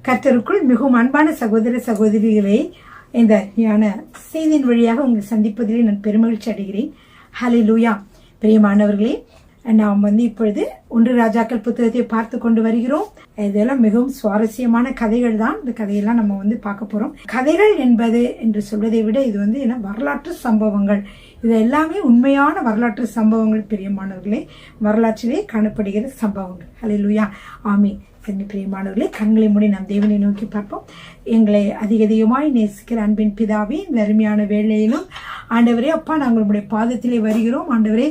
கர்த்தருக்குள் மிகவும் அன்பான சகோதர சகோதரிகளே, இந்த ஞான செய்தியின் வழியாக உங்களை சந்திப்பதிலே நான் பெருமகிழ்ச்சி அடைகிறேன். ஹல்லேலூயா. பிரியமானவர்களே, நாம் இப்பொழுது 1 ராஜாக்கள் புத்தகத்தை பார்த்து கொண்டு வருகிறோம். இதெல்லாம் மிகவும் சுவாரஸ்யமான கதைகள் தான். இந்த கதையெல்லாம் நம்ம பார்க்க போறோம். கதைகள் என்பது என்று சொல்வதை விட இது வரலாற்று சம்பவங்கள். இது எல்லாமே உண்மையான வரலாற்று சம்பவங்கள். பிரியமானவர்களே, வரலாற்றிலே காணப்படுகிற சம்பவங்கள். ஹல்லேலூயா. ஆமென். பிரியமானவர்களே, கண்களை மூடி நாம் தேவனை நோக்கி பார்ப்போம். எங்களை அதிகமாய் நேசிக்கிற அன்பின் பிதாவே, இந்த அருமையான வேளையிலும் ஆண்டவரே, அப்பா, நாங்கள் உங்களுடைய பாதத்திலே வருகிறோம். ஆண்டவரே,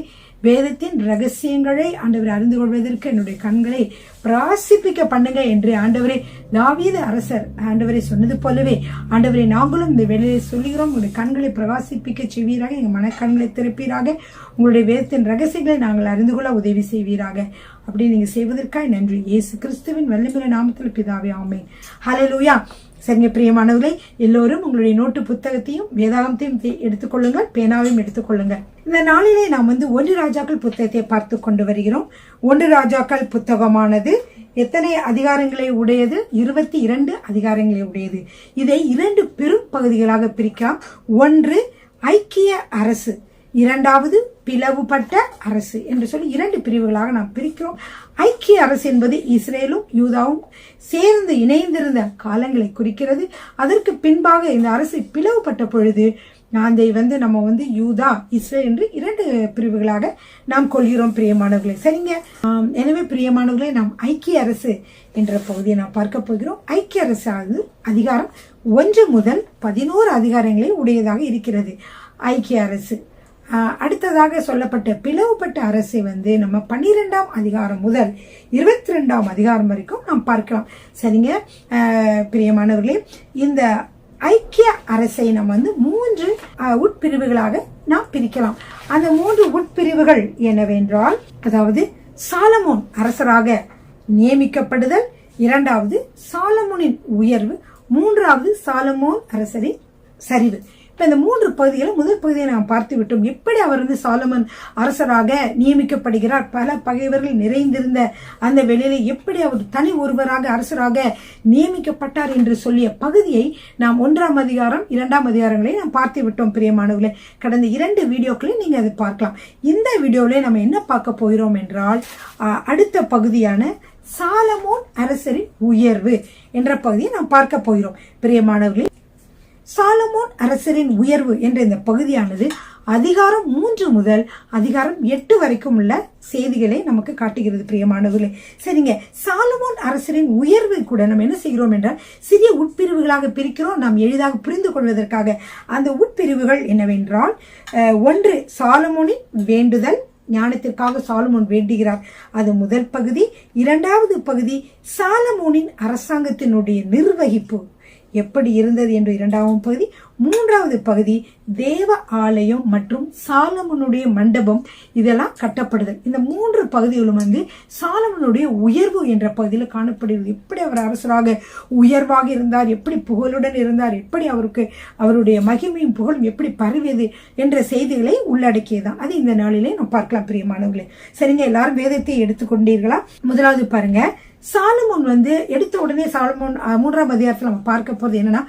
வேதத்தின் ரகசியங்களை ஆண்டவரை அறிந்து கொள்வதற்கு என்னுடைய கண்களை பிரகாசிப்பிக்க பண்ணுங்க என்று ஆண்டவரே தாவீது அரசர் ஆண்டவரை சொன்னது போலவே ஆண்டவரை நாங்களும் இந்த வேலையை சொல்லுகிறோம். உங்களுடைய கண்களை பிரகாசிப்பிக்க செய்வீராக, எங்கள் மனக்கண்களை திறப்பீராக, உங்களுடைய வேதத்தின் ரகசியங்களை நாங்கள் அறிந்து கொள்ள உதவி செய்வீராக. அப்படி நீங்க செய்வதற்காக நன்றி. இயேசு கிறிஸ்துவின் வல்லமையுள்ள நாமத்தில் பிதாவே, ஆமென். ஹல்லேலூயா. சரிங்க பிரியமானவர்களே, எல்லோரும் உங்களுடைய நோட்டு புத்தகத்தையும் வேதாகமத்தையும் எடுத்துக்கொள்ளுங்கள், பேனாவையும் எடுத்துக்கொள்ளுங்கள். இந்த நாளிலே நாம் 1 ராஜாக்கள் புத்தகத்தை பார்த்து கொண்டு வருகிறோம். 1 ராஜாக்கள் புத்தகமானது எத்தனை அதிகாரங்களை உடையது? 22 அதிகாரங்களை உடையது. இதை 2 பெரும் பகுதிகளாக பிரிக்கலாம். 1 ஐக்கிய அரசு, 2வது பிளவுபட்ட அரசு என்று சொல்லி 2 பிரிவுகளாக நாம் பிரிக்கிறோம். ஐக்கிய அரசு என்பது இஸ்ரேலும் யூதாவும் சேர்ந்து இணைந்திருந்த காலங்களை குறிக்கிறது. அதற்கு பின்பாக இந்த அரசு பிளவுபட்ட பொழுது அதை நம்ம யூதா இஸ்ரேல் என்று 2 பிரிவுகளாக நாம் கொள்கிறோம். பிரியமானவர்களே, சரிங்க. எனவே பிரியமானவர்களே, நாம் ஐக்கிய அரசு என்ற பகுதியை நாம் பார்க்க போகிறோம். ஐக்கிய அரசு அதிகாரம் 1 முதல் 11 அதிகாரங்களை உடையதாக இருக்கிறது. ஐக்கிய அரசு. அடுத்ததாக சொல்லப்பட்ட பிளவுபட்ட அரசை நம்ம 12ஆம் அதிகாரம் முதல் 22ஆம் அதிகாரம் வரைக்கும் நாம் பார்க்கலாம். சரிங்க பிரியமானவர்களே, இந்த ஐக்கிய அரசை நம்ம 3 உட்பிரிவுகளாக நாம் பிரிக்கலாம். அந்த 3 உட்பிரிவுகள் என்னவென்றால், அதாவது சாலமோன் அரசராக நியமிக்கப்படுதல், 2வது சாலமோனின் உயர்வு, 3வது சாலமோன் அரசரின் சரிவு. இப்ப இந்த 3 பகுதிகளை முதல் பகுதியை நாம் பார்த்து விட்டோம். எப்படி அவர் சாலமோன் அரசராக நியமிக்கப்படுகிறார், பல பகைவர்கள் நிறைந்திருந்த அந்த வெளியில எப்படி அவர் தனி ஒருவராக அரசராக நியமிக்கப்பட்டார் என்று சொல்லிய பகுதியை நாம் 1ஆம் அதிகாரம் 2ஆம் அதிகாரங்களை நாம் பார்த்து விட்டோம். பிரியமானவர்களே, கடந்த 2 வீடியோக்களை நீங்க அதை பார்க்கலாம். இந்த வீடியோவிலே நம்ம என்ன பார்க்க போகிறோம் என்றால், அடுத்த பகுதியான சாலமோன் அரசரின் உயர்வு என்ற பகுதியை நாம் பார்க்க போகிறோம். பிரியமானவர்களே, சாலமோன் அரசரின் உயர்வு என்ற இந்த பகுதியானது அதிகாரம் 3 முதல் அதிகாரம் 8 வரைக்கும் உள்ள செய்திகளை நமக்கு காட்டுகிறது. பிரியமானவர்களே, சரிங்க. சாலமோன் அரசரின் உயர்வு கூட நம்ம என்ன செய்கிறோம் என்றால், சிறிய உட்பிரிவுகளாக பிரிக்கிறோம், நாம் எளிதாக புரிந்து கொள்வதற்காக. அந்த உட்பிரிவுகள் என்னவென்றால், 1 சாலமோனின் வேண்டுதல், ஞானத்திற்காக சாலமோன் வேண்டுகிறார், அது முதல் பகுதி. 2வது பகுதி சாலமோனின் அரசாங்கத்தினுடைய நிர்வகிப்பு எப்படி இருந்தது என்று 2ஆம் பகுதி. 3வது பகுதி தேவ ஆலயம் மற்றும் சாலமோனுடைய மண்டபம், இதெல்லாம் கட்டப்படுதல். இந்த 3 பகுதிகளும் சாலமோனுடைய உயர்வு என்ற பகுதியில் காணப்படுகிறது. எப்படி அவர் அரசராக உயர்வாக இருந்தார், எப்படி புகழுடன் இருந்தார், எப்படி அவருடைய மகிமையும் புகழும் எப்படி பரவியது என்ற செய்திகளை உள்ளடக்கியதான். அது இந்த நாளிலே நாம் பார்க்கலாம். பிரியமானவர்களே, சரிங்க. எல்லாரும் வேதத்தை எடுத்துக்கொண்டீர்களா? முதலாவது பாருங்க, சாலமோன் எடுத்த உடனே சாலமோன் 3ஆம் அதிகாரத்தில் நம்ம பார்க்க போறது என்னன்னா,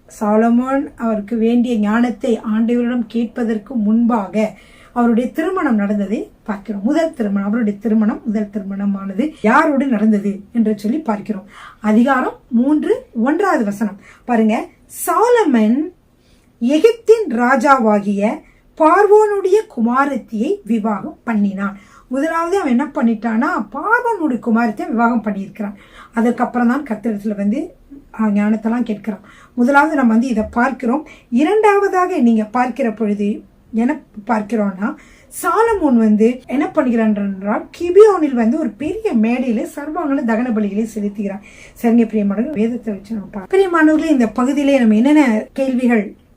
சாலமோன் அவருக்கு வேண்டிய ஞானத்தை ஆண்டவரிடம் கேட்பதற்கு முன்பாக அவருடைய திருமணம் நடந்ததை பார்க்கிறோம். அவருடைய முதல் திருமணமானது யாரோடு நடந்தது என்று சொல்லி பார்க்கிறோம். அதிகாரம் 3 1வது வசனம் பாருங்க. சாலமன் எகிப்தின் ராஜாவாகிய பார்வோனுடைய குமாரத்தியை விவாகம் பண்ணினான். முதலாவது அவன் என்ன பண்ணிட்டான்னா, பார்வோனுடைய குமாரத்தை விவாகம் பண்ணியிருக்கிறான். அதுக்கப்புறம் தான் கர்த்தரிடத்துல ஞானத்தெல்லாம் கேட்கிறான். முதலாவது நம்ம இதை பார்க்கிறோம். 2வதாக நீங்க பார்க்கிற பொழுது என்ன பார்க்கிறோம்னா, சாலமோன் என்ன பண்ணுகிறான் என்றால், கிபியோனில் ஒரு பெரிய மேடையில சர்வாங்கல தகன பலிகளை செலுத்துகிறான். சரிங்க பிரியமானவர்கள், வேதத்தை வச்சு நம்ம பார்க்கலாம். பிரியமானவர்களே, இந்த பகுதியிலே நம்ம என்னென்ன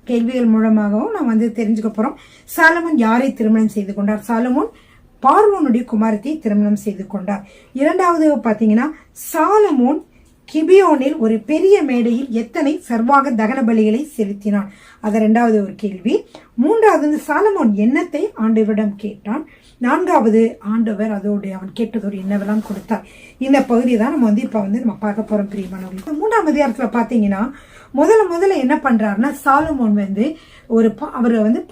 கேள்விகள் மூலமாகவும் நாம் தெரிஞ்சுக்க போறோம். சாலமோன் யாரை திருமணம் செய்து கொண்டார்? சாலமோன் பார்வோனுடைய குமாரத்தை திருமணம் செய்து கொண்டார். 2வது பாத்தீங்கன்னா, சாலமோன் கிபியோனில் ஒரு பெரிய மேடையில் எத்தனை சர்வாக தகன பலிகளை செலுத்தினான்? அது 2வது ஒரு கேள்வி. 3வது சாலமோன் என்னத்தை ஆண்டவரிடம் கேட்டான்? 4வது ஆண்டவர் அவன் கேட்டதோடு என்னவெல்லாம் கொடுத்தார். இந்த பகுதியை தான் நம்ம இப்ப நம்ம பார்க்க போறோம் பிரியமானவர்கள். 3ஆம் அதிகாரத்துல பாத்தீங்கன்னா முதல்ல என்ன பண்றாருன்னா, சாலமோன் அவர்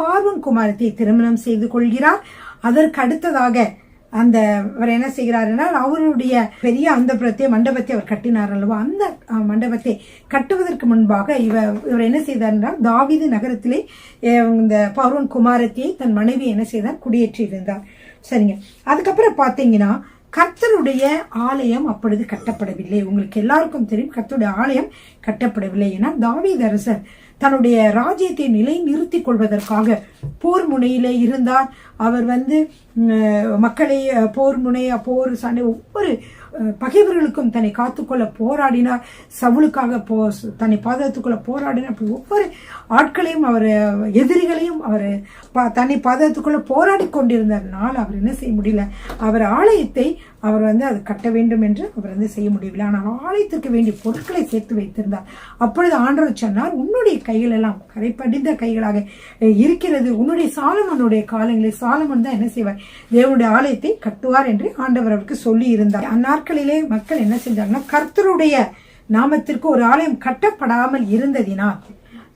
பார்வோன் குமாரத்தை திருமணம் செய்து கொள்கிறார். அதற்கு அடுத்ததாக அவர் என்ன செய்கிறாருன்னா, அவருடைய பெரிய அந்தப்புறத்தை மண்டபத்தை அவர் கட்டினார் அல்லவா. அந்த மண்டபத்தை கட்டுவதற்கு முன்பாக இவர் என்ன செய்தார் என்றால், தாவீது நகரத்திலே இந்த பார்வோன் குமாரத்தியை தன் மனைவி என்ன செய்தார், குடியேற்றி இருந்தார். சரிங்க. அதுக்கப்புறம் பாத்தீங்கன்னா கர்த்தருடைய ஆலயம் அப்பொழுது கட்டப்படவில்லை. உங்களுக்கு எல்லாருக்கும் தெரியும், கர்த்தருடைய ஆலயம் கட்டப்படவில்லை. ஏன்னா தாவீது அரசர் தன்னுடைய ராஜ்யத்தை நிலை நிறுத்தி கொள்வதற்காக போர் முனையில இருந்தார். அவர் மக்களை போர் சண்டை ஒவ்வொரு பகைவர்களுக்கும் தன்னை காத்துக்கொள்ள போராடினார். சவுலுக்காக தன்னை பாதுகாத்துக்கொள்ள போராடினார். ஒவ்வொரு ஆட்களையும் எதிரிகளையும் தன்னை பாதுகாத்துக்கொள்ள போராடி கொண்டிருந்ததுனால அவர் என்ன செய்ய முடியல, அவர் ஆலயத்தை அவர் அது கட்ட வேண்டும் என்று அவர் செய்ய முடியவில்லை. ஆனால் ஆலயத்திற்கு வேண்டிய பொருட்களை சேர்த்து வைத்திருந்தார். அப்பொழுது ஆண்டவர் சொன்னார், உன்னுடைய கைகள் எல்லாம் கரைப்படிந்த கைகளாக இருக்கிறது. உன்னுடைய சாலமனுடைய காலங்களில் சாலமன் தான் என்ன செய்வார், தேவனுடைய ஆலயத்தை கட்டுவார் என்று ஆண்டவர் அவருக்கு சொல்லி இருந்தார். அந்நாட்களிலே மக்கள் என்ன செஞ்சாங்கன்னா, கர்த்தருடைய நாமத்திற்கு ஒரு ஆலயம் கட்டப்படாமல் இருந்ததினால்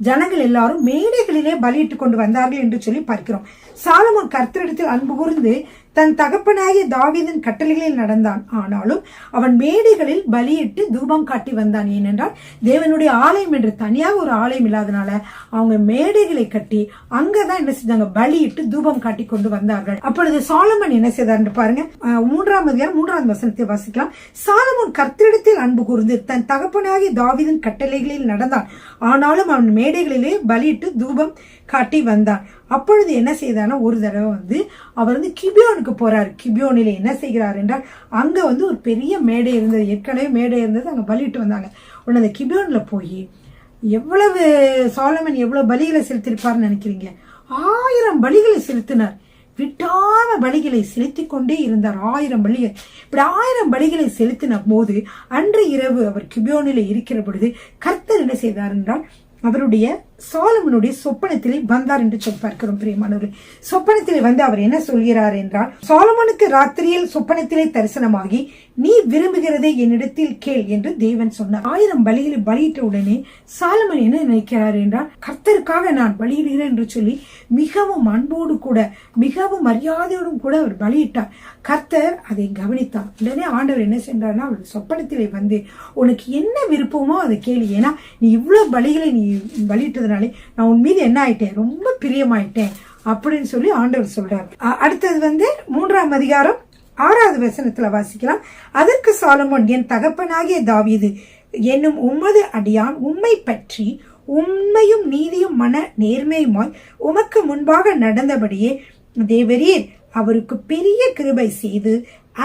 ஜனங்கள் எல்லாரும் மேடைகளிலே பலியிட்டுக் கொண்டு வந்தார்கள் என்று சொல்லி பார்க்கிறோம். சாலமோன் கர்த்தரிடத்தில் அன்பு கூர்ந்து தன் தகப்பனாகிய தாவீதின் கட்டளைகளில் நடந்தான். ஆனாலும் அவன் மேடைகளில் பலியிட்டு தூபம் காட்டி வந்தான். ஏனென்றால் தேவனுடைய ஆலயம் என்று தனியாக ஒரு ஆலயம் இல்லாதனால அவங்க மேடைகளை கட்டி அங்கதான் என்ன செஞ்சாங்க, பலியிட்டு தூபம் காட்டி கொண்டு வந்தார்கள். அப்பொழுது சாலமன் என்ன செய்தார் பாருங்க, 3ஆம் அதிகாரம் 3ஆம் வசனத்தை வாசிக்கலாம். சாலமோன் கர்த்தரிடத்தில் அன்பு கூர்ந்து தன் தகப்பனாகிய தாவீதின் கட்டளைகளில் நடந்தான். ஆனாலும் அவன் மேடைகளிலே பலியிட்டு தூபம் காட்டி வந்தான். அப்பொழுது என்ன செய்தானா, ஒரு தடவை அவர் கிபியோனுக்கு போறாரு. கிபியோனில என்ன செய்கிறார் என்றால், அங்க ஒரு பெரிய மேடை இருந்தது, ஏற்கனவே மேடை இருந்தது, அங்க பலிட்டு வந்தாங்க. உடனே அந்த கிபியோன்ல போய் சாலமன் எவ்வளவு பலிகளை செலுத்திருப்பார்னு நினைக்கிறீங்க? 1000 பலிகளை செலுத்தினார். விட்டாத பலிகளை செலுத்தி கொண்டே இருந்தார். 1000 பலிகள். இப்படி 1000 பலிகளை செலுத்தின போது அன்று இரவு அவர் கிபியோனில இருக்கிற பொழுது கர்த்தர் என்ன செய்தார் என்றால், அவருடைய சாலமனுடைய சொப்பனத்திலே வந்தார் என்று சொல்லி பார்க்கிறோம் பிரியமானவர்களே. சொப்பனத்திலே அவர் என்ன சொல்கிறார் என்றால், சாலமனுக்கு ராத்திரியில் சொப்பனத்திலே தரிசனமாகி, நீ விரும்புகிறதை என்னிடத்தில் கேள் என்று தேவன் சொன்னார். 1000 பலிகளை பலியிட்ட உடனே சாலமன் என்ன நினைக்கிறார் என்றால், கர்த்தருக்காக நான் பலியிடுகிறேன் என்று சொல்லி மிகவும் அன்போடு கூட மிகவும் மரியாதையோடும் கூட அவர் பலியிட்டார். கர்த்தர் அதை கவனித்தார். உடனே ஆண்டவர் என்ன சென்றார்னா, அவர் சொப்பனத்திலே உனக்கு என்ன விருப்பமோ அதை கேளு, ஏன்னா நீ இவ்வளவு பலிகளை நீ பலியிட்டது நான் உன் மீது என்ன ஆயிட்டேன், ரொம்ப பிரியமாயிட்டேன் அப்படின்னு சொல்லி ஆண்டவர் சொல்றாரு. அடுத்தது 3ஆம் அதிகாரம் 6வது வசனத்துல வாசிக்கலாம். அதற்கு சாலமோன், என் தகப்பனாகிய தாவீது என்னும் உமது அடியான் உம்மை பற்றி உண்மையும் நீதியும் மன நேர்மையுமாய் உமக்கு முன்பாக நடந்தபடியே தேவரீர் அவருக்கு பெரிய கிருபை செய்து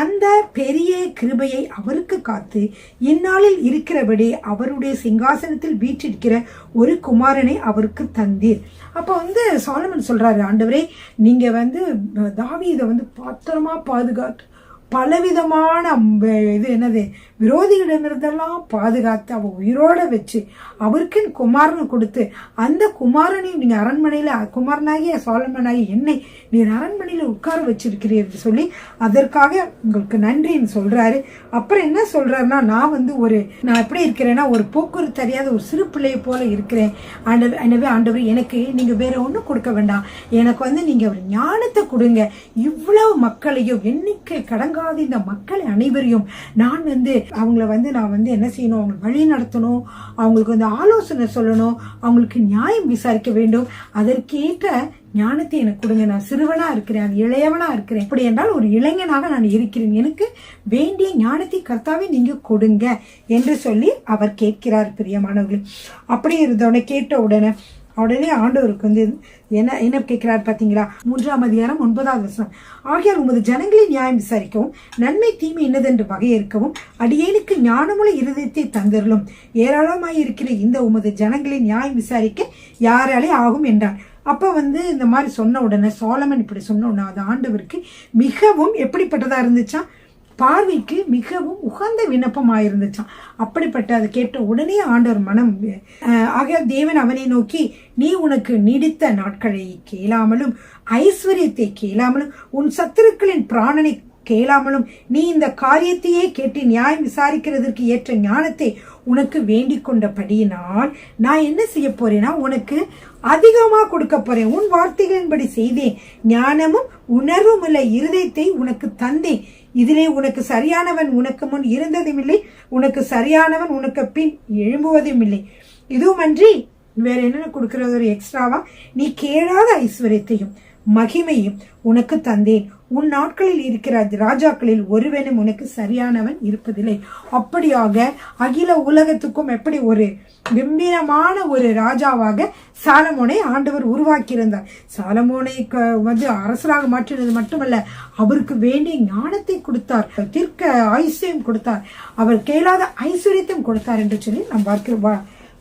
அந்த பெரிய கிருபையை அவருக்கு காத்து இந்நாளில் இருக்கிறபடி அவருடைய சிங்காசனத்தில் வீற்றிருக்கிற ஒரு குமாரனை அவருக்கு தந்தீர். அப்ப சாலமன் சொல்றாரு, ஆண்டவரே நீங்க தாவீதை பத்திரமா பாதுகாத்து பலவிதமான விரோதிகளிடமிருந்தெல்லாம் பாதுகாத்து அவ உயிரோட வச்சு அவருக்கு குமாரனை கொடுத்து அந்த குமாரனையும் நீங்க அரண்மனையில குமாரனாகிய சாலமனாகி என்னை நீர் அரண்மனையில உட்கார வச்சிருக்கிறீர்கள் சொல்லி அதற்காக உங்களுக்கு நன்றின்னு சொல்றாரு. அப்புறம் என்ன சொல்றாருன்னா, நான் எப்படி இருக்கிறேன்னா, ஒரு போக்குவரத்து அறியாத ஒரு சிறு பிள்ளையை போல இருக்கிறேன். எனவே ஆண்டவர் எனக்கு நீங்க வேற ஒண்ணும் கொடுக்க வேண்டாம், எனக்கு நீங்க ஒரு ஞானத்தை கொடுங்க. இவ்வளவு மக்களையும் எண்ணிக்கை கடங்க இந்த மக்களை அனைவரையும் நான் அவங்கள நான் என்ன செய்யணும், அவங்க வழி நடத்தணும், அவங்களுக்கு ஆலோசனை சொல்லணும், அவங்களுக்கு நியாயம் விசாரிக்க வேண்டும். அதற்கேற்ற ஞானத்தை எனக்கு கொடுங்க. நான் சிறுவனா இருக்கிறேன், அது இளையவனா இருக்கிறேன். அப்படி என்றால் ஒரு இளைஞனாக நான் இருக்கிறேன், எனக்கு வேண்டிய ஞானத்தை கர்த்தாவே நீங்க கொடுங்க என்று சொல்லி அவர் கேட்கிறார் பிரியமானவர்கள். அப்படி இருந்தவனை கேட்ட உடனே ஆண்டவருக்கு என்ன கேட்கிறார் பாத்தீங்களா? 3ஆம் அதிகாரம் 9வது வசனம். ஆகையால் உமது ஜனங்களை நியாயம் விசாரிக்கவும் நன்மை தீமை என்னதென்று வகையறுக்கவும் அடியேனுக்கு ஞானமுள்ள இருதயத்தை தந்தருளும். ஏராளமாய் இருக்கிற இந்த உமது ஜனங்களை நியாயம் விசாரிக்க யாராலே ஆகும் என்றார். அப்ப இந்த மாதிரி சொன்ன உடனே சாலமன் இப்படி சொன்ன உடனே அது ஆண்டவருக்கு மிகவும் எப்படிப்பட்டதா இருந்துச்சா, பார்வைக்கு மிகவும் உகந்த விண்ணப்பமாயிருந்துச்சான். அப்படிப்பட்ட அதை கேட்ட உடனே ஆண்டவர் மனம் ஆக தேவன் அவனை நோக்கி, நீ உனக்கு நீடித்த நாட்களை கேளாமலும் ஐஸ்வர்யத்தை கேளாமலும் உன் சத்துருக்களின் பிராணனை கேளாமலும் நீ இந்த காரியத்தையே கேட்டு நியாயம் விசாரிக்கிறதற்கு ஏற்ற ஞானத்தை உனக்கு வேண்டிக் கொண்டபடியினால் நான் என்ன செய்ய போறேன்னா உனக்கு அதிகமா கொடுக்க போறேன். உன் வார்த்தைகளின்படி செய்தேன். ஞானமும் உணர்வும் உள்ள இருதயத்தை உனக்கு தந்தேன். இதிலே உனக்கு சரியானவன் உனக்கு முன் இருந்ததும் இல்லை, உனக்கு சரியானவன் உனக்கு பின் எழும்புவதும் இல்லை. இதுவுமன்றி வேற என்ன கொடுக்கறது ஒரு எக்ஸ்ட்ராவா, நீ கேளாத ஐஸ்வர்யத்தையும் மகிமையும் உனக்கு தந்தேன். உன் நாட்களில் இருக்கிற ராஜாக்களில் ஒருவனும் உனக்கு சரியானவன் இருப்பதில்லை. அப்படியாக அகில உலகத்துக்கும் எப்படி ஒரு கம்பீரமான ஒரு ராஜாவாக சாலமோனை ஆண்டவர் உருவாக்கியிருந்தார். சாலமோனை அரசராக மாற்றினது மட்டுமல்ல, அவருக்கு வேண்டிய ஞானத்தை கொடுத்தார், தீர்க்க ஆயுசையும் கொடுத்தார், அவர் கேளாத ஐஸ்வர்யத்தையும் கொடுத்தார் என்று சொல்லி நாம்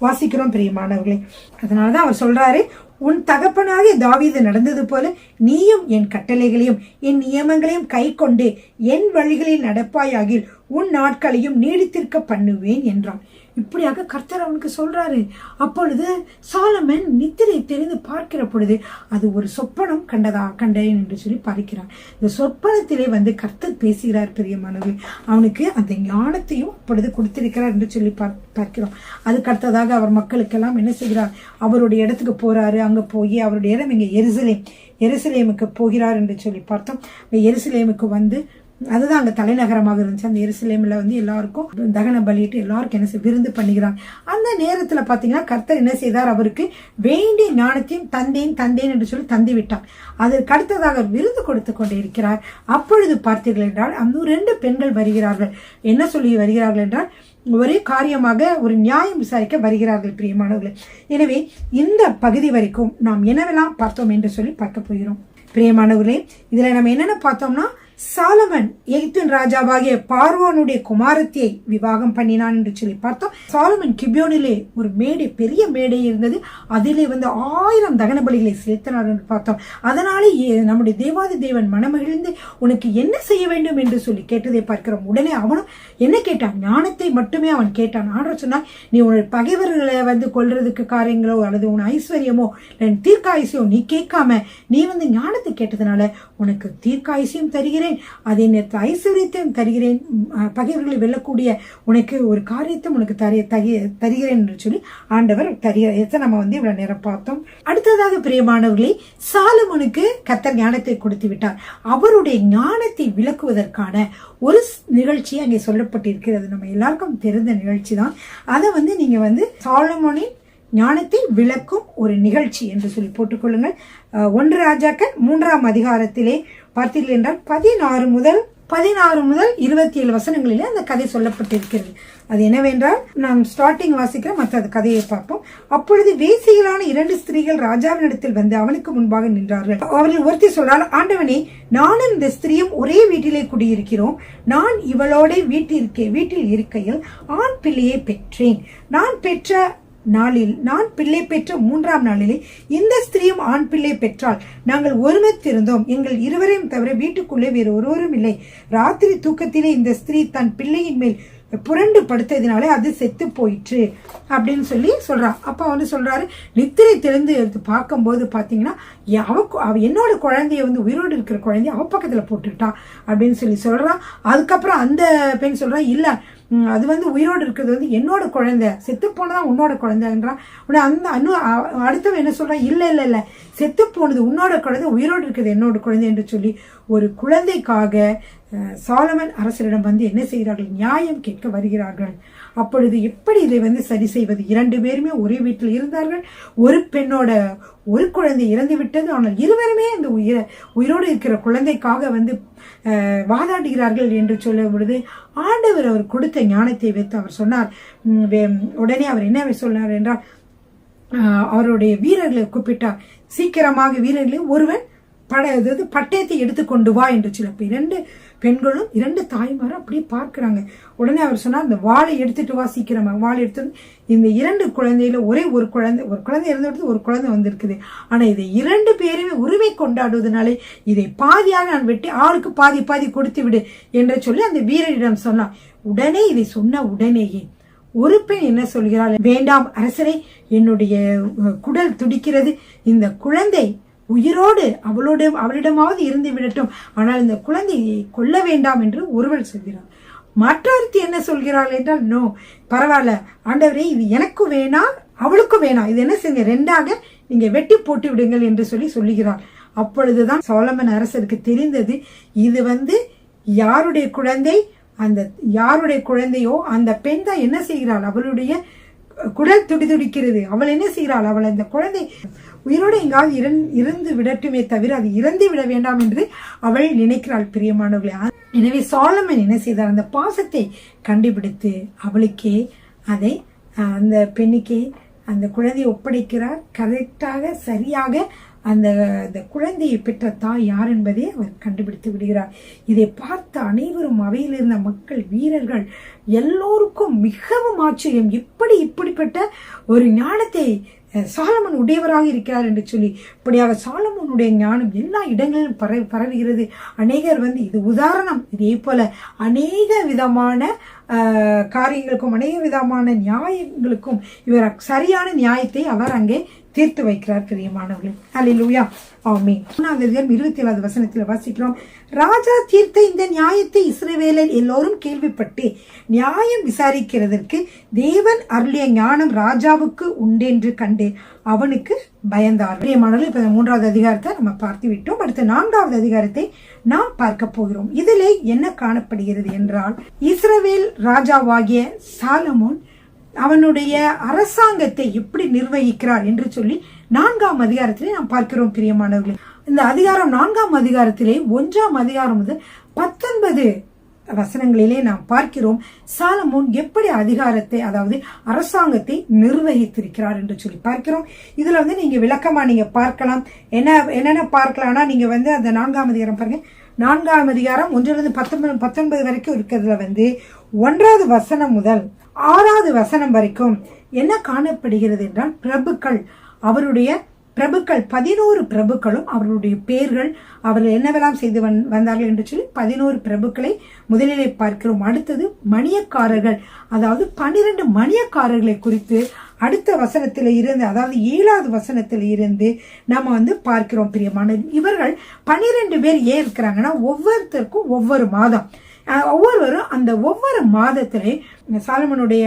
வாசிக்கிறோம் பிரியமானவர்களே. அதனாலதான் அவர் சொல்றாரு, உன் தகப்பனாகிய தாவீது நடந்தது போல நீயும் என் கட்டளைகளையும் என் நியமங்களையும் கை கொண்டு என் வழிகளில் நடப்பாயாகில் உன் நாட்களையும் நீடித்திருக்க பண்ணுவேன் என்றான். இப்படியாக கர்த்தர் அவனுக்கு சொல்றாரு. அப்பொழுது சாலமன் நித்திரை தெரிந்து பார்க்கிற பொழுது அது ஒரு சொப்பனம் கண்டேன் என்று சொல்லி பார்க்கிறான். இந்த சொப்பனத்திலே கர்த்தர் பேசுகிறார் பிரியமானவர்கள். அவனுக்கு அந்த ஞானத்தையும் அப்பொழுது கொடுத்திருக்கிறார் என்று சொல்லி பார்க்கிறோம். அதுக்கு அடுத்ததாக அவர் மக்களுக்கெல்லாம் என்ன செய்கிறார், அவருடைய இடத்துக்கு போறாரு. அங்க போய் அவருடைய இடம் இங்க எருசலேமுக்கு போகிறார் என்று சொல்லி பார்த்தோம். எருசலேமுக்கு அதுதான் அங்க தலைநகரமாக இருந்துச்சு. அந்த எருசலேம்ல எல்லாருக்கும் தகன பலியிட்டு எல்லாருக்கும் என்ன விருந்து பண்ணுகிறார். அந்த நேரத்துல பாத்தீங்கன்னா கர்த்தர் என்ன செய்தார், அவருக்கு வேண்டிய ஞானத்தையும் தந்தேன் என்று சொல்லி தந்து விட்டார். அதற்கு அடுத்ததாக விருந்து கொடுத்து கொண்டே இருக்கிறார். அப்பொழுது பார்த்தீர்கள் என்றால் அந்த 2 பெண்கள் வருகிறார்கள். என்ன சொல்லி வருகிறார்கள் என்றால் ஒரே காரியமாக ஒரு நியாயம் விசாரிக்க வருகிறார்கள் பிரியமானவர்களே. எனவே இந்த பகுதி வரைக்கும் நாம் என்னவெல்லாம் பார்த்தோம் என்று சொல்லி பார்க்க போகிறோம் பிரியமானவர்களே. இதுல நம்ம என்னென்ன பார்த்தோம்னா, சாலமன் எகிப்தின் ராஜாவாகிய பார்வோனுடைய குமாரத்தியை விவாகம் பண்ணினான் என்று சொல்லி பார்த்தோம். சாலமன் கிபியோனிலே ஒரு மேடை, பெரிய மேடை இருந்தது. அதிலே 1000 தகன பலிகளை செலுத்தினார் என்று பார்த்தோம். அதனாலே நம்முடைய தேவாதி தேவன் மனமகிழ்ந்து உனக்கு என்ன செய்ய வேண்டும் என்று சொல்லி கேட்டதை பார்க்கிறோம். உடனே அவனும் என்ன கேட்டான், ஞானத்தை மட்டுமே அவன் கேட்டான். ஆண்டவர் சொன்னார், நீ உன்னுடைய பகைவர்களை கொல்றதுக்கு காரியங்களோ அல்லது உன் ஐஸ்வர்யமோ தீர்க்காயுசியோ நீ கேட்காம நீ ஞானத்தை கேட்டதுனால உனக்கு தீர்க்காயுசியம் தருகிறேன், அதே நேரத்தில் ஐஸ்வர்யத்தையும் தருகிறேன், பகைவர்களை வெல்லக்கூடிய உனக்கு ஒரு காரியத்தை உனக்கு தருகிறேன் என்று சொல்லி ஆண்டவர் நம்ம இவ்வளவு நேரம் பார்த்தோம். அடுத்ததாக பிரியமானவர்களே, சாலமோனுக்கு கர்த்தர் ஞானத்தை கொடுத்து விட்டார். அவருடைய ஞானத்தை விளக்குவதற்கான ஒரு நிகழ்ச்சி அங்கே சொல்லப்பட்டிருக்கிறது. நம்ம எல்லாருக்கும் தெரிந்த நிகழ்ச்சி தான். அதை நீங்க சாலமோனின் ஞானத்தை விளக்கும் ஒரு நிகழ்ச்சி என்று சொல்லி போட்டுக்கொள்ளுங்கள். 1 ராஜாக்கள் 3ஆம் அதிகாரத்திலே பார்த்தீர்கள் என்றால் 16 முதல் 27 வசனங்களிலே அந்த கதை சொல்லப்பட்டிருக்கிறது. அது என்னவென்றால், நாம் ஸ்டார்டிங் வாசிக்கிற மற்ற கதையை பார்ப்போம். அப்பொழுது வேசிகளான 2 ஸ்திரீகள் ராஜாவினிடத்தில் வந்து அவனுக்கு முன்பாக நின்றார்கள். அவர்கள் ஒருத்தி சொல்றாள், ஆண்டவனே, நானும் இந்த ஸ்திரீயும் ஒரே வீட்டிலே குடியிருக்கிறோம். நான் இவளோட வீட்டில் இருக்கையில் ஆண் பிள்ளையை பெற்றேன். நான் பிள்ளை பெற்ற 3ஆம் நாளிலே இந்த ஸ்திரீயும் ஆண் பிள்ளை பெற்றால் நாங்கள் ஒருமித்திருந்தோம். எங்கள் இருவரையும் தவிர வீட்டுக்குள்ளே வேறு ஒருவரும் இல்லை. ராத்திரி தூக்கத்திலே இந்த ஸ்திரீ தன் பிள்ளையின் மேல் புரண்டு படுத்ததினாலே அது செத்து போயிற்று அப்படின்னு சொல்லி சொல்றான். அப்ப சொல்றாரு, நித்திரை திறந்து பார்க்கும்போது பாத்தீங்கன்னா அவ என்னோட குழந்தைய உயிரோடு இருக்கிற குழந்தைய அவ பக்கத்துல போட்டுட்டா அப்படின்னு சொல்லி சொல்றான். அதுக்கப்புறம் அந்த பெண் சொல்றா, இல்ல அது உயிரோடு இருக்கிறது என்னோட குழந்தை, செத்து போனதான் உன்னோட குழந்தைன்றான். அந்த அடுத்தவன் என்ன சொல்றான், இல்ல செத்து போனது உன்னோட குழந்தை, உயிரோடு இருக்கிறது என்னோட குழந்தை என்று சொல்லி ஒரு குழந்தைக்காக சாலமன் அரசரிடம் என்ன செய்கிறார்கள், நியாயம் கேட்க வருகிறார்கள். அப்பொழுது எப்படி இதை சரி செய்வது? 2 பேருமே ஒரே வீட்டில் இருந்தார்கள். ஒரு பெண்ணோட ஒரு குழந்தை இறந்து விட்டது. ஆனால் இருவருமே அந்த உயிரோடு இருக்கிற குழந்தைக்காக வாதாடுகிறார்கள் என்று சொல்லும் பொழுது ஆண்டவர் அவர் கொடுத்த ஞானத்தை வைத்து அவர் சொன்னார். உடனே அவர் என்ன சொன்னார் என்றால், அவருடைய வீரர்களை கூப்பிட்டார். சீக்கிரமாக வீரர்களை ஒருவன் பட்டயத்தை எடுத்துக்கொண்டு வா என்று சொல்லி. அப்ப 2 பெண்களும் 2 தாய்மாரும் அப்படியே பார்க்கிறாங்க. உடனே அவர் சொன்னார், இந்த வாளை எடுத்துட்டு வா, சீக்கிரமா வாளை எடுத்து. இந்த 2 குழந்தையில ஒரு குழந்தை இறந்து ஒரு குழந்தை வந்திருக்குது. ஆனா இதை 2 பேருமே உரிமை கொண்டாடுவதனாலே இதை பாதியாக நான் வெட்டி ஆளுக்கு பாதி பாதி கொடுத்து விடு என்று சொல்லி அந்த வீரரிடம் சொன்னார். உடனே இதை சொன்ன உடனேயே ஒரு பெண் என்ன சொல்கிறாள், வேண்டாம் அரசரே, என்னுடைய குடல் துடிக்கிறது, இந்த குழந்தை உயிரோடு அவளிடமாவது இருந்து விடட்டும், ஆனால் இந்த குழந்தையை கொல்ல வேண்டாம் என்று ஒருவள் சொல்கிறார். மற்றொருத்தி என்ன சொல்கிறாள் என்றால், நோ, பரவாயில்ல ஆண்டவரே, இது எனக்கு வேணாம் அவளுக்கும் வேணாம், இது என்ன செய்யுங்க, 2ஆக நீங்க வெட்டி போட்டு விடுங்கள் என்று சொல்லுகிறாள். அப்பொழுதுதான் சாலமன் அரசருக்கு தெரிந்தது, இது யாருடைய குழந்தை, அந்த யாருடைய குழந்தையோ அந்த பெண் தான் என்ன செய்கிறாள், அவளுடைய குடல் துடிக்கிறது. அவள் என்ன செய்கிறாள், அவள் அந்த குழந்தை உயிரோடு எங்காவது இருந்து விடட்டுமே தவிர அது இறந்து விட வேண்டாம் என்று அவள் நினைக்கிறாள். பிரியமானவர்களே, எனவே சாலமன் என்ன செய்தார், அந்த பாசத்தை கண்டுபிடித்து அவளுக்கே அதை அந்த பெண்ணுக்கே அந்த குழந்தையை ஒப்படைக்கிறார். கரெக்டாக சரியாக அந்த குழந்தையை பெற்ற தாய் யார் என்பதை அவர் கண்டுபிடித்து விடுகிறார். இதை பார்த்த அனைவரும் அவையில் இருந்த மக்கள், வீரர்கள் எல்லோருக்கும் மிகவும் ஆச்சரியம். இப்படிப்பட்ட ஒரு ஞானத்தை சாலமன் உடையவராக இருக்கிறார் என்று சொல்லி, இப்படியாக சாலமனுடைய ஞானம் எல்லா இடங்களிலும் பரவுகிறது. அநேகர் இது உதாரணம். இதே போல அநேக விதமான காரியங்களுக்கும் அநேக விதமான நியாயங்களுக்கும் இவர் சரியான நியாயத்தை அவர் அங்கே தீர்த்து வைக்கிறார். பிரியமானவர்களே, அல்லேலூயா, ஆமென். 27வது வசனத்தில் வாசிக்கிறோம், ராஜா தீர்த்த இந்த நியாயத்தை இஸ்ரவேலர் எல்லோரும் கேள்விப்பட்டு நியாயம் விசாரிக்கிறதற்கு தேவன் அருளிய ஞானம் ராஜாவுக்கு உண்டென்று கண்டு அவனுக்கு பயந்தார். பிரியமானவர்களே, இப்ப 3வது அதிகாரத்தை நம்ம பார்த்து விட்டோம். அடுத்த 4வது அதிகாரத்தை நாம் பார்க்க போகிறோம். இதிலே என்ன காணப்படுகிறது என்றால், இஸ்ரவேல் ராஜாவாகிய சாலமோன் அவனுடைய அரசாங்கத்தை எப்படி நிர்வகிக்கிறார் என்று சொல்லி 4ஆம் அதிகாரத்திலே நாம் பார்க்கிறோம். பிரியமானவர்களே, இந்த அதிகாரம் 4ஆம் அதிகாரத்திலே 1ஆம் அதிகாரம் முதல் 19 வசனங்களிலே நாம் பார்க்கிறோம் சாலமோன் எப்படி அதிகாரத்தை, அதாவது அரசாங்கத்தை நிர்வகித்திருக்கிறார் என்று சொல்லி பார்க்கிறோம். இதுல நீங்க விளக்கமா நீங்க பார்க்கலாம். என்னென்ன பார்க்கலாம்னா, நீங்க அந்த 4ஆம் அதிகாரம் பாருங்க. 4ஆம் அதிகாரம் 1லிருந்து 19 வரைக்கும் இருக்கிறதுல 1வது வசனம் முதல் 6வது வசனம் வரைக்கும் என்ன காணப்படுகிறது என்றால், பிரபுக்கள் 11 பிரபுக்களும் அவர்களுடைய பெயர்கள், அவர்கள் என்னவெல்லாம் செய்து வந்தார்கள் என்று சொல்லி 11 பிரபுக்களை முதலிலே பார்க்கிறோம். அடுத்தது மணியக்காரர்கள், அதாவது 12 மணியக்காரர்களை குறித்து அடுத்த வசனத்தில இருந்து, அதாவது 7வது வசனத்தில இருந்து நம்ம பார்க்கிறோம். பிரியமான, இவர்கள் 12 பேர் ஏன் இருக்கிறாங்கன்னா, ஒவ்வொருத்தருக்கும் ஒவ்வொரு மாதம், ஒவ்வொருவரும் அந்த ஒவ்வொரு மாதத்திலே சாலமனுடைய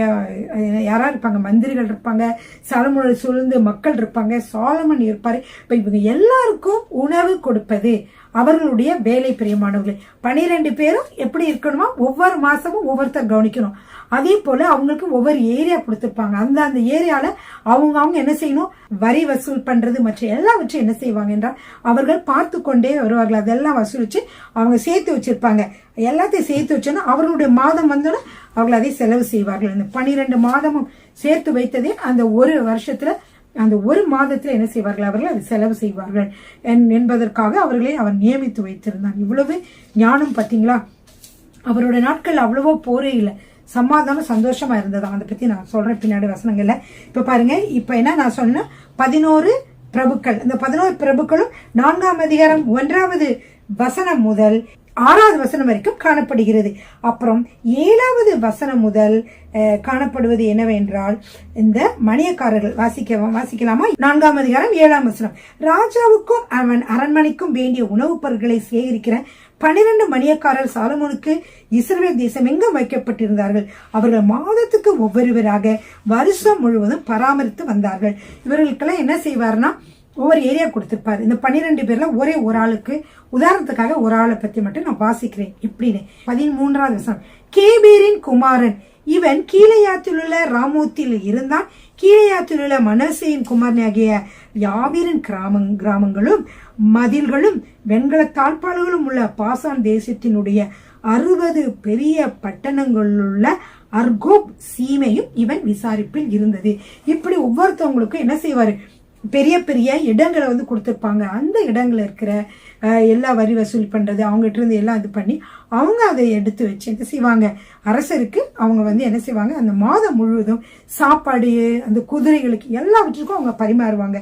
யாரா இருப்பாங்க, மந்திரிகள் இருப்பாங்க, சாலமனுடைய சூழ்ந்து மக்கள் இருப்பாங்க, சாலமன் இருப்பாரு. இப்ப இவங்க எல்லாருக்கும் உணவு கொடுப்பது அவர்களுடைய வேலை. பிரியமானவர்களே, 12 பேரும் எப்படி இருக்கணுமா, ஒவ்வொரு மாசமும் ஒவ்வொருத்தர் கவனிக்கணும். அதே போல அவங்களுக்கு ஒவ்வொரு ஏரியா கொடுத்திருப்பாங்க. அந்த ஏரியால அவங்க என்ன செய்யணும், வரி வசூல் பண்றது மற்ற எல்லாவற்றையும் என்ன செய்வாங்க என்றால் அவர்கள் பார்த்து கொண்டே வருவார்கள். அதெல்லாம் வசூலிச்சு அவங்க சேர்த்து வச்சிருப்பாங்க. எல்லாத்தையும் சேர்த்து வச்சோன்னா அவர்களுடைய மாதம் வந்தோன்னா அவர்கள் அதை செலவு செய்வார்கள். இந்த 12 மாதமும் சேர்த்து வைத்ததே அந்த ஒரு வருஷத்துல, அந்த ஒரு மாதத்துல என்ன செய்வார்கள், அவர்கள் அதை செலவு செய்வார்கள் என்பதற்காக அவர்களை அவர் நியமித்து வைத்திருந்தார். இவ்வளவு ஞானம் பார்த்தீங்களா. அவருடைய நாட்கள் அவ்வளவோ போரே இல்லை, சமாதானம் சந்தோஷமா இருந்ததா. அதை பத்தி நான் சொல்றேன் பின்னாடி வசனங்கள்ல. இப்ப பாருங்க, இப்ப என்ன நான் சொன்னேன், 11 பிரபுக்கள். இந்த 11 பிரபுக்களும் 4ஆம் அதிகாரம் 1வது வசனம் முதல் 6வது வசனம் வரைக்கும் காணப்படுகிறது. அப்புறம் 7வது வசனம் முதல் காணப்படுவது என்னவென்றால், இந்த மணியக்காரர்கள் வாசிக்கலாமா? 4ஆம் அதிகாரம் 7ஆம் வசனம், ராஜாவுக்கும் அவன் அரண்மனைக்கும் வேண்டிய உணவுப் பொருட்களை சேகரிக்கிற 12 மணியக்காரர் சாலமோனுக்கு இஸ்ரவேல் தேசம் எங்கும் வைக்கப்பட்டிருந்தார்கள். அவர்கள் மாதத்துக்கு ஒவ்வொருவராக வருஷம் முழுவதும் பராமரித்து வந்தார்கள். இவர்களுக்கெல்லாம் என்ன செய்வார்னா, ஒவ்வொரு ஏரியா கொடுத்திருப்பாரு. இந்த 12 பேர்ல ஒரே ஒரு ஆளுக்கு, உதாரணத்துக்காக ஒரு ஆளை பத்தி மட்டும் நான் வாசிக்கிறேன். எப்படின்னு 13வது வசனம், கேபேரின் குமாரன் இவன் கீழையாத்தில் உள்ள ராமோத்தில் இருந்தான். கீழையாத்தில் உள்ள மனசேயின் குமாரனாகிய யாவீரின் கிராமங்களும் மதில்களும் வெண்கல தாழ்பாள்களும் உள்ள பாசான் தேசத்தினுடைய 60 பெரிய பட்டணங்களுள்ள அர்கோப் சீமையும் இவன் விசாரிப்பில் இருந்தது. இப்படி ஒவ்வொருத்தவங்களுக்கும் என்ன செய்வாரு, பெரிய பெரிய இடங்களை வந்து கொடுத்துருப்பாங்க. அந்த இடங்கள் இருக்கிற எல்லா வரி வசூல் பண்றது, அவங்ககிட்ட இருந்து எல்லாம் இது பண்ணி அவங்க அதை எடுத்து வச்சு என்ன செய்வாங்க, அரசருக்கு அவங்க வந்து என்ன செய்வாங்க, அந்த மாதம் முழுவதும் சாப்பாடு, அந்த குதிரைகளுக்கு எல்லாவற்றுக்கும் அவங்க பரிமாறுவாங்க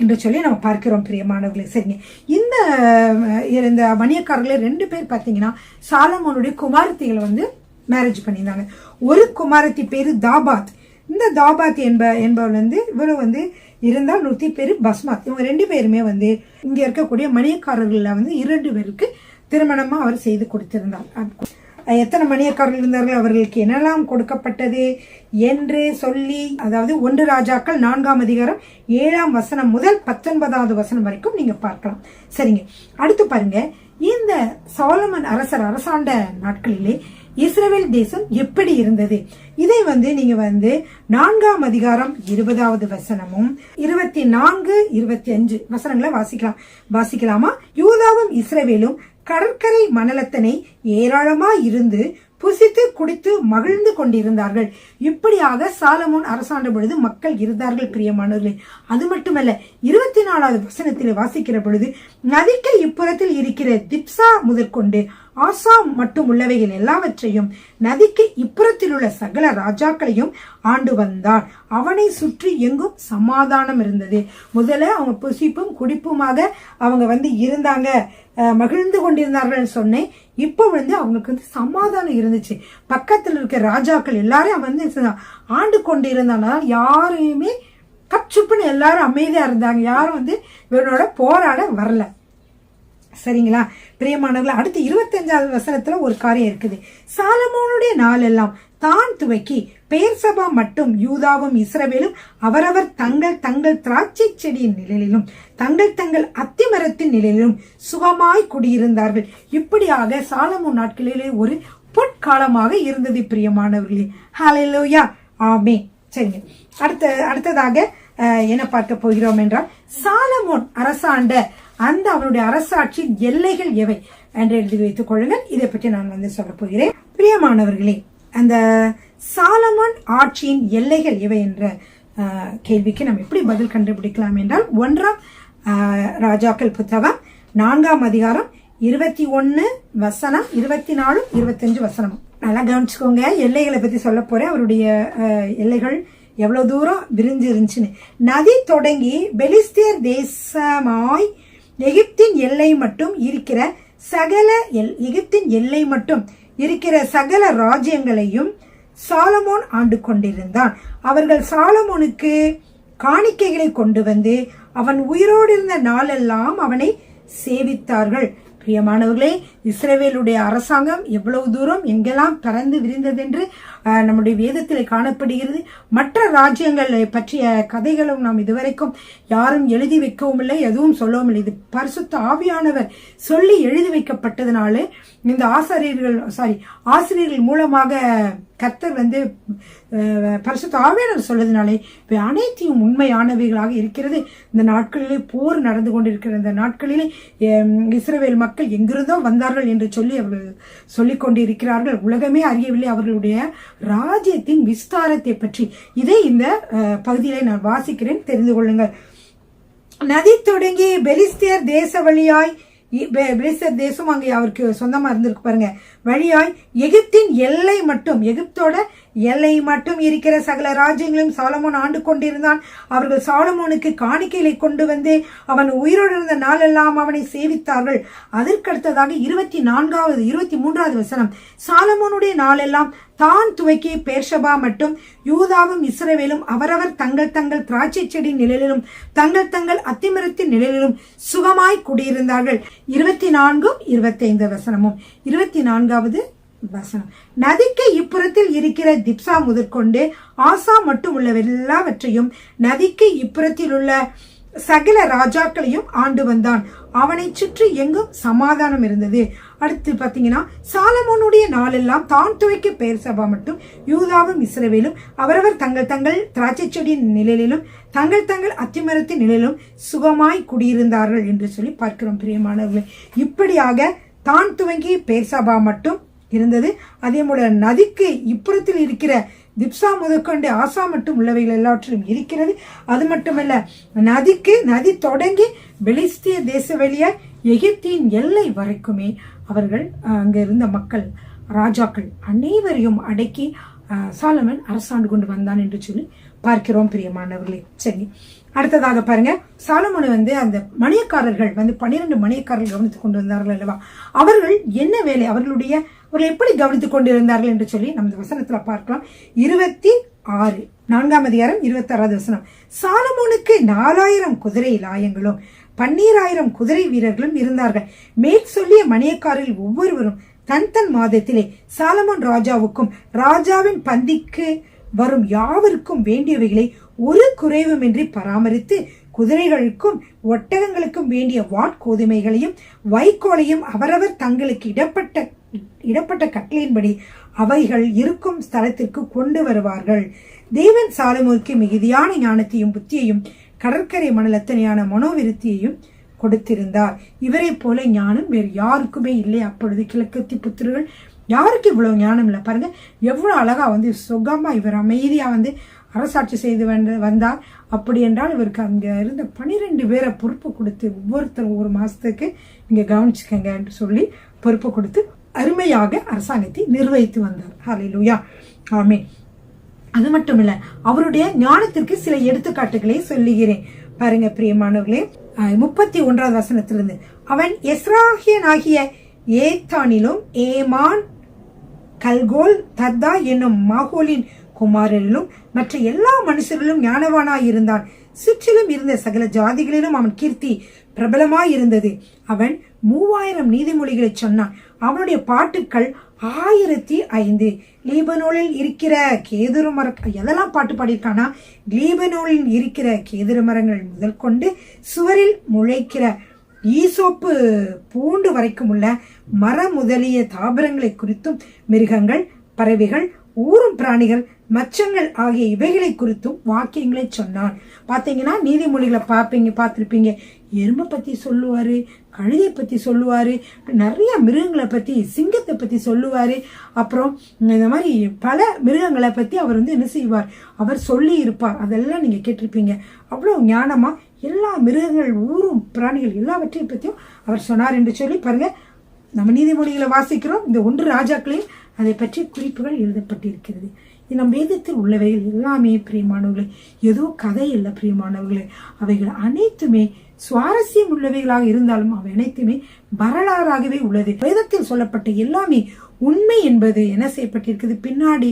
என்று சொல்லி நம்ம பார்க்கிறோம் பிரியமானவர்களே. சரிங்க, இந்த வணிகக்காரர்களே 2 பேர் பார்த்தீங்கன்னா சாலமோனுடைய குமாரத்திகளை வந்து மேரேஜ் பண்ணியிருந்தாங்க. ஒரு குமாரத்தி பேரு தாபாத். இந்த தாபாத் என்பவர் வந்து இவரு வந்து இருந்தால் 100 பேரு பஸ்மாத். இவங்க 2 பேருமே வந்து இங்க இருக்கக்கூடிய மணியக்காரர்கள்ல வந்து 2 பேருக்கு திருமணமா அவர் செய்து கொடுத்திருந்தார். எத்தனை மணியக்காரர்கள் இருந்தார்கள், அவர்களுக்கு என்னெல்லாம் கொடுக்கப்பட்டது என்று சொல்லி, அதாவது 1 ராஜாக்கள் 4ஆம் அதிகாரம் 7ஆம் வசனம் முதல் 19வது வசனம் வரைக்கும் நீங்க பார்க்கலாம். சரிங்க, அடுத்து பாருங்க, இந்த சாலமன் அரசர் அரசாண்ட நாட்களிலே இஸ்ரவேல் தேசம் எப்படி இருந்தது, இதை வந்து நீங்க வந்து 4ஆம் அதிகாரம் 20வது வசனமும் 24, 25 வசனங்களை வாசிக்கலாமா? யூதாவும் இஸ்ரவேலும் கடற்கரை மணலத்தனை ஏராளமாய் இருந்து புசித்து குடித்து மகிழ்ந்து கொண்டிருந்தார்கள். இப்படியாக சாலமோன் அரசாண்ட பொழுது மக்கள் இருந்தார்கள் பிரியமானவர்களே. அது மட்டுமல்ல, 24வது வசனத்தில் வாசிக்கிற பொழுது, நதிக்கு இப்புறத்தில் இருக்கிற திப்சா முதற்கொண்டு ஆசா மட்டும் உள்ளவைகள் எல்லாவற்றையும் நதிக்கு இப்புறத்தில் உள்ள சகல ராஜாக்களையும் ஆண்டு வந்தார். அவனை சுற்றி எங்கும் சமாதானம் இருந்தது. முதல்ல அவங்க புசிப்பும் குடிப்புமாக அவங்க வந்து இருந்தாங்க, மகிழ்ந்து கொண்டிருந்தார்கள் சொன்னேன். இப்போ வந்து அவங்களுக்கு வந்து சமாதானம் இருந்துச்சு. பக்கத்தில் இருக்க ராஜாக்கள் எல்லாரும் வந்து ஆண்டு கொண்டு இருந்தாங்க. யாரையுமே கச்சுப்புன்னு எல்லாரும் அமைதியா இருந்தாங்க. யாரும் வந்து இவனோட போராட வரல. சரிங்களா பிரியமானவர்களே, அடுத்து 25வது வசனத்துல ஒரு காரியம் இருக்குது. சாலமோனுடைய நாள் எல்லாம் தான் துவக்கி பெயர்சபா மட்டும் யூதாவும் இஸ்ரவேலும் அவரவர் தங்கள் தங்கள் திராட்சை செடியின் நிழலிலும் தங்கள் தங்கள் அத்திமரத்தின் நிழலிலும் சுகமாய் குடியிருந்தார்கள். இப்படியாக சாலமோன் நாட்களிலே ஒரு பொற்காலமாக இருந்தது பிரியமானவர்களே. ஹல்லேலூயா, ஆமென். சரிங்க, அடுத்ததாக என்ன பார்க்க போகிறோம் என்றால், சாலமோன் அரசாண்ட அந்த அவனுடைய அரசாட்சியின் எல்லைகள் எவை என்று எழுதி வைத்துக் கொள்ளுங்கள். இதை பற்றி நான் வந்து சொல்ல போகிறேன். பிரியமானவர்களே, அந்த சாலமோன் ஆட்சியின் எல்லைகள் எவை என்ற கேள்விக்கு நம்ம எப்படி பதில் கண்டுபிடிக்கலாம் என்றால், 1ஆம் ராஜாக்கள் புத்தகம் 4ஆம் அதிகாரம் 21 வசனம் 24, 25 வசனம். நல்லா கவனிச்சுக்கோங்க, எல்லைகளை பத்தி சொல்ல போறேன். அவருடைய எல்லைகள் எவ்வளவு தூரம் விரிஞ்சு இருந்துச்சுன்னு. நதி தொடங்கி பெலிஸ்தியர் தேசமாய் எகிப்தின் எல்லை மட்டும் இருக்கிற சகல ராஜ்யங்களையும் சாலமோன் ஆண்டு கொண்டிருந்தான். அவர்கள் சாலமோனுக்கு காணிக்கைகளை கொண்டு வந்து அவன் உயிரோடு இருந்த நாளெல்லாம் அவனை சேவித்தார்கள். பிரியமானவர்களே, இஸ்ரவேலுடைய அரசாங்கம் எவ்வளவு தூரம் எங்கெல்லாம் பறந்து விரிந்தது என்று நம்முடைய வேதத்தில் காணப்படுகிறது. மற்ற ராஜ்யங்களை பற்றிய கதைகளும் நாம் இதுவரைக்கும் யாரும் எழுதி வைக்கவும் இல்லை, எதுவும் சொல்லவும் இல்லை. இது பரிசுத்த ஆவியானவர் சொல்லி எழுதி வைக்கப்பட்டதுனால இந்த ஆசிரியர்கள் மூலமாக கர்த்தர் வந்து பரிசுத்த ஆவியானவர் சொல்றதுனாலே அனைத்தையும் உண்மையானவைகளாக இருக்கிறது. இந்த நாட்களிலே போர் நடந்து கொண்டிருக்கிற இந்த நாட்களிலே இஸ்ரவேல் மக்கள் எங்கிருந்தோ வந்தார்கள் என்று சொல்லி அவர்கள் சொல்லிக் கொண்டிருக்கிறார்கள். உலகமே அறியவில்லை அவர்களுடைய ராஜ்யத்தின் விஸ்தாரத்தை பற்றி. இதை இந்த பகுதியிலே நான் வாசிக்கிறேன், தெரிந்து கொள்ளுங்கள். நதி தொடங்கி பெலிஸ்தியர் தேச வழியாய், பெலிஸ்தியர் தேசம் அங்கே அவருக்கு சொந்தமா இருந்திருக்கு பாருங்க, வழியாய் எகிப்தின் எல்லை மட்டும், எகிப்தோட எல்லை மட்டும் இருக்கிற சகல ராஜ்யங்களையும் சாலமோன் ஆண்டு கொண்டிருந்தான். அவர்கள் சாலமோனுக்கு காணிக்கைகளை கொண்டு வந்து அவன் உயிரோடு இருந்த நாளெல்லாம் அவனை சேவித்தார்கள். அதற்கடுத்ததாக 23வது வசனம், சாலமோனுடைய நாளெல்லாம் தான் துவக்கி பெயர்சபா மட்டும் யூதாவும் இஸ்ரவேலும் அவரவர் தங்கள் தங்கள் திராட்சை செடி நிழலிலும் தங்கள் தங்கள் அத்திமரத்தின் நிழலிலும் சுகமாய் குடியிருந்தார்கள். 24, 25 வசனமும். 24வது வசனம், நதிக்கு இப்புறத்தில் இருக்கிற திப்சா முதற்கொண்டு ஆசா மட்டும் உள்ள எல்லாவற்றையும் நதிக்கு இப்புறத்தில் உள்ள சகல ராஜாக்களையும் ஆண்டு வந்தான். அவனை சுற்றி எங்கும் சமாதானம் இருந்தது. அடுத்து பாத்தீங்கன்னா, சாலமோனுடைய நாளெல்லாம் தான் துவக்கி பெயர்சபா மட்டும் யூதாவும் இஸ்ரவேலும் அவரவர் தங்கள் தங்கள் திராட்சை செடியின் நிழலிலும் தங்கள் தங்கள் அத்திமரத்தின் நிழலிலும் சுகமாய் குடியிருந்தார்கள் என்று சொல்லி பார்க்கிறோம். பிரியமானவர்களே, இப்படியாக தான் துவங்கி பெயர்சபா மட்டும் இருந்தது. அதே போல நதிக்கு இப்புறத்தில் இருக்கிற திப்சா முதற்கொண்டு ஆசா மட்டும் உள்ளவைகள் எல்லாவற்றிலும் இருக்கிறது. அது மட்டுமல்ல, நதி தொடங்கி பெலிஸ்திய தேச வழியாய் எகிப்தின் எல்லை வரைக்குமே அவர்கள் அங்க இருந்த மக்கள், ராஜாக்கள் அனைவரையும் அடக்கி சாலமன் அரசாண்டு கொண்டு வந்தான் என்று சொல்லி பார்க்கிறோம் பிரியமானவர்களே. சரி, அடுத்ததாக பாருங்க, சாலமோனை அந்த மணியக்காரர்கள் 12 மணியக்காரர்கள் கவனித்துக் கொண்டு வந்தார்கள் அல்லவா? அவர்கள் என்ன வேலை, அவர்கள் எப்படி கவனித்துக் கொண்டிருந்தார்கள் என்று சொல்லி நம்ம வசனத்துல பார்க்கலாம். 26 4ஆம் அதிகாரம் 26வது வசனம். சாலமோனுக்கு 4000 குதிரை லாயங்களும் 12000 குதிரை வீரர்களும் இருந்தார்கள். மேற் சொல்லிய மணியக்காரர்கள் ஒவ்வொருவரும் தன் தன் மாதத்திலே சாலமோன் ராஜாவுக்கும் ராஜாவின் பந்திக்கு வரும் யாவருக்கும் வேண்டியவைகளை ஒரு குறைவுமின்றி பராமரித்து குதிரைகளுக்கும் ஒட்டகங்களுக்கும் வேண்டிய வாட்கோதுமைகளையும் வைக்கோலையும் அவரவர் தங்களுக்கு இடப்பட்ட கட்டளையின்படி அவைகள் இருக்கும் ஸ்தலத்திற்கு கொண்டு வருவார்கள். தேவன் சாலமோனுக்கு மிகுதியான ஞானத்தையும் புத்தியையும் கடற்கரை மணலத்தனையான மனோவிருத்தியையும் கொடுத்திருந்தார். இவரை போல ஞானம் வேறு யாருக்குமே இல்லை. அப்பொழுது கிழக்கத்தி புத்திரர்கள் யாருக்கு இவ்வளவு ஞானம் இல்லை பாருங்க. எவ்வளவு அழகா சுகமா இவர் அமைதியா அரசாட்சி செய்து வந்தார். அப்படி என்றால் இவருக்கு அங்க இருந்த 12 பேரை பொறுப்பு கொடுத்து ஒவ்வொருத்தரும் ஒரு மாசத்துக்கு நீங்க கவனிச்சுக்கங்க என்று சொல்லி பொறுப்பு கொடுத்து அருமையாக அரசாங்கத்தை நிர்வகித்து வந்தார். ஹல்லேலூயா, ஆமென். அது மட்டும் இல்ல, அவருடைய ஞானத்திற்கு சில எடுத்துக்காட்டுகளை சொல்லுகிறேன் பாருங்க பிரியமானவர்களே. 31வது வசனத்திலிருந்து, அவன் எஸ்ராகியனாகிய ஏத்தானிலும் ஏமான் கல்கோல் தத்தா என்னும் மாகோலின் குமாரரிலும் மற்ற எல்லா மனுஷரிலும் ஞானவானாயிருந்தான். சுற்றிலும் இருந்த சகல ஜாதிகளிலும் அவன் கீர்த்தி பிரபலமாயிருந்தது. அவன் 3000 நீதிமொழிகளை சொன்னான். அவனுடைய பாட்டுக்கள் 1005. லீபனோனில் இருக்கிற கேதுரு எதெல்லாம் பாட்டு பாடியிருக்கானா, லீபனோனில் இருக்கிற கேதுரு மரங்கள் முதல் கொண்டு சுவரில் முளைக்கிற ஈசோப்பு பூண்டு வரைக்கும் உள்ள மரம் முதலிய தாவரங்களை குறித்தும் மிருகங்கள், பறவைகள், ஊரும் பிராணிகள், மச்சங்கள் ஆகிய இவைகளை குறித்தும் வாக்கியங்களை சொன்னான். பாத்தீங்கன்னா நீதிமொழிகளை பார்த்திருப்பீங்க. எறும்பை பத்தி சொல்லுவாரு, கழுதை பத்தி சொல்லுவாரு, நிறைய மிருகங்களை பத்தி, சிங்கத்தை பத்தி சொல்லுவாரு. அப்புறம் இந்த மாதிரி பல மிருகங்களை பத்தி அவர் என்ன செய்வார், அவர் சொல்லி இருப்பார். அதெல்லாம் நீங்க கேட்டிருப்பீங்க. அவ்வளவு ஞானமா எல்லா மிருகங்கள், ஊரும் பிராணிகள் எல்லாவற்றையும் பத்தியும் அவர் சொன்னார் என்று சொல்லி பாருங்க. நம்ம நீதிமொழிகளை வாசிக்கிறோம். இந்த 1 ராஜாக்களையும் அதை பற்றி குறிப்புகள் எழுதப்பட்டிருக்கிறது. நம் வேதத்தில் உள்ளவைகள் எல்லாமே பிரியமானவர்களே, ஏதோ கதை இல்லை பிரியமானவர்களே. அவைகள் அனைத்துமே சுவாரஸ்யம் உள்ளவைகளாக இருந்தாலும் அவை அனைத்துமே வரலாறாகவே உள்ளது. வேதத்தில் சொல்லப்பட்ட எல்லாமே உண்மை என்பது என்ன செய்யப்பட்டிருக்குது, பின்னாடி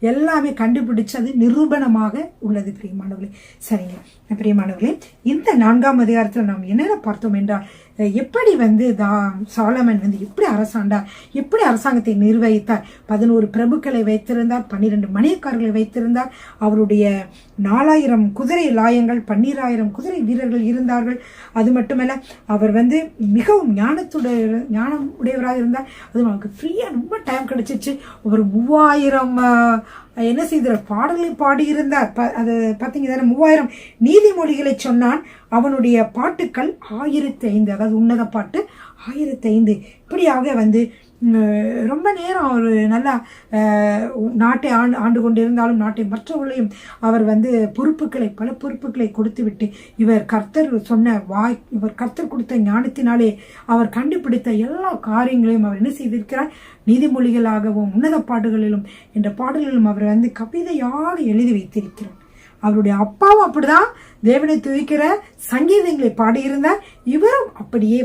எல்லாமே கண்டுபிடிச்சு அது நிரூபணமாக உள்ளது பிரியமானவர்களே. சரிங்க பிரியமானவர்களே, இந்த 4ஆம் அதிகாரத்தில் நாம் என்னென்ன பார்த்தோம் என்றால், எப்படி சாலமன் எப்படி அரசாண்டார், எப்படி அரசாங்கத்தை நிர்வகித்தார். 11 பிரபுக்களை வைத்திருந்தார், 12 மணியக்காரர்களை வைத்திருந்தார். அவருடைய 4000 குதிரை லாயங்கள், 12000 குதிரை வீரர்கள் இருந்தார்கள். அது மட்டுமல்ல, அவர் மிகவும் ஞானம் உடையவராக இருந்தார். அது அவருக்கு ஃப்ரீயா ரொம்ப டைம் கிடைச்சிச்சு. ஒரு 3000 என்ன செய்தார், பாடல்களை பாடியிருந்தார். அது பார்த்தீங்கன்னா 3000 நீதிமொழிகளை சொன்னான். அவனுடைய பாட்டுக்கள் 1005, அதாவது உன்னத பாட்டு 1005. இப்படியாக ரொம்ப நேரம் அவர் நல்லா நாட்டை ஆண்டு கொண்டிருந்தாலும் நாட்டை மற்றவர்களையும் அவர் பல பொறுப்புகளை கொடுத்து விட்டு இவர் கர்த்தர் கொடுத்த ஞானத்தினாலே அவர் கண்டுபிடித்த எல்லா காரியங்களையும் அவர் என்ன செய்திருக்கிறார், நீதிமொழிகளாகவும் உன்னத பாடுகளிலும் என்ற பாடல்களிலும் அவர் கவிதையாக எழுதி வைத்திருக்கிறார். அவருடைய அப்பாவும் அப்படிதான் தேவனை துதிக்கிற சங்கீதங்களை பாடியிருந்தார். இவரும் அப்படியே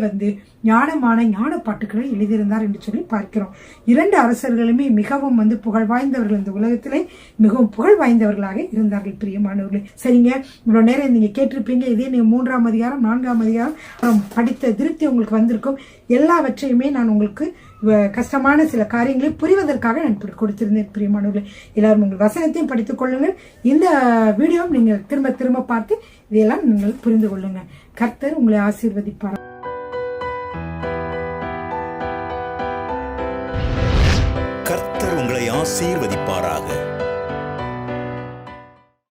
ஞானமான ஞான பாட்டுக்களை எழுதியிருந்தார் என்று சொல்லி பார்க்கிறோம். 2 அரசர்களுமே மிகவும் புகழ் வாய்ந்தவர்கள், இந்த உலகத்திலே மிகவும் புகழ் வாய்ந்தவர்களாக இருந்தார்கள் பிரியமானவர்களே. சரிங்க, இவ்வளவு நேரம் நீங்க கேட்டிருப்பீங்க. இதே நீங்க 3ஆம் அதிகாரம் 4ஆம் அதிகாரம் படித்த திருப்தி உங்களுக்கு வந்திருக்கும். எல்லாவற்றையுமே நான் உங்களுக்கு கஷ்டமான சில காரியங்களை புரிவதற்காக நான் கொடுத்திருந்தேன் பிரியமானவர்களே. எல்லாரும் உங்கள் வசனத்தையும் படித்துக் கொள்ளுங்கள். இந்த வீடியோ நீங்கள் திரும்ப திரும்ப பார்த்து இதையெல்லாம் நீங்கள் புரிந்து கொள்ளுங்கள். கர்த்தர் உங்களை ஆசீர்வதிப்பார். கர்த்தர் உங்களை ஆசீர்வதிப்பாராக.